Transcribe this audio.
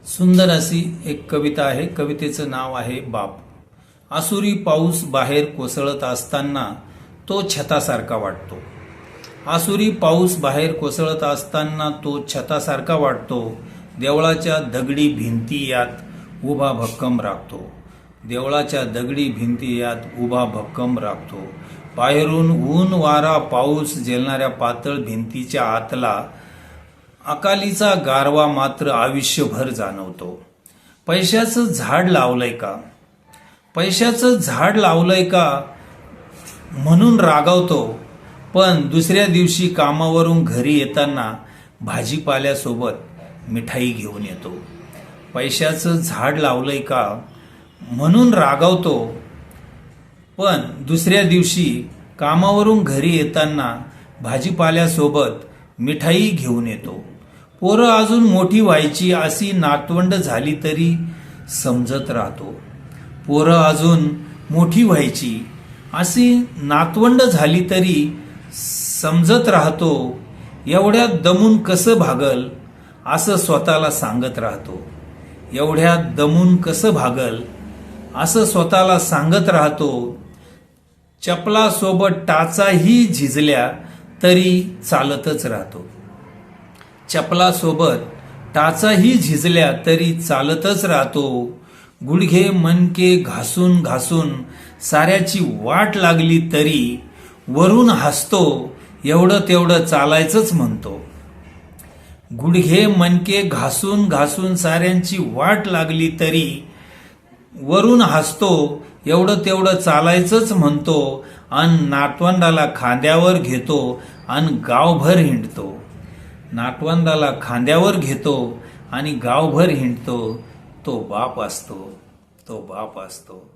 सुंदर अशी एक कविता आहे. कवितेचं नाव आहे बाप. आसुरी पाऊस बाहेर कोसळत असताना तो छतासारखा वाटतो. आसुरी पाऊस बाहेर कोसळत असताना तो छतासारखा वाटतो. देवळाच्या दगडी भिंती यात उभा भक्कम राखतो. देवळाच्या दगडी भिंती यात उभा भक्कम राखतो. बाहेरून ऊन वारा पाऊस झेलणाऱ्या पातळ भिंतीच्या आतला अकालीचा गारवा मात्र आयुष्यभर जाणवतो. पैशाचं झाड लावलंय का, पैशाचं झाड लावलंय का म्हणून रागावतो, पण दुसऱ्या दिवशी कामावरून घरी येताना भाजीपाल्यासोबत मिठाई घेऊन येतो. पैशाचं झाड लावलंय का म्हणून रागावतो, पण दुसऱ्या दिवशी कामावरून घरी येताना भाजीपाल्यासोबत मिठाई घेऊन येतो. पोरं अजून मोठी व्हायची अशी नातवंड झाली तरी समजत राहतो. पोरं अजून मोठी व्हायची अशी नातवंड झाली तरी समजत राहतो. एवढ्यात दमून कसं भागल असं स्वतःला सांगत राहतो. एवढ्यात दमून कसं भागल असं स्वतःला सांगत राहतो. चपलासोबत टाचाही झिजल्या तरी चालतच राहतो. चपलासोबत टाचाही झिजल्या तरी चालतच राहतो. गुडघे मणके घासून घासून साऱ्याची वाट लागली तरी वरून हसतो. एवढं तेवढं चालायचंच म्हणतो. गुडघे मणके घासून घासून साऱ्यांची वाट लागली तरी वरून हसतो. एवढं तेवढं चालायचंच म्हणतो. आणि नातवंडाला खांद्यावर घेतो आणि गावभर हिंडतो. नातवंडाला खांद्यावर घेतो आणि गावभर हिंडतो. तो बाप असतो, तो बाप असतो.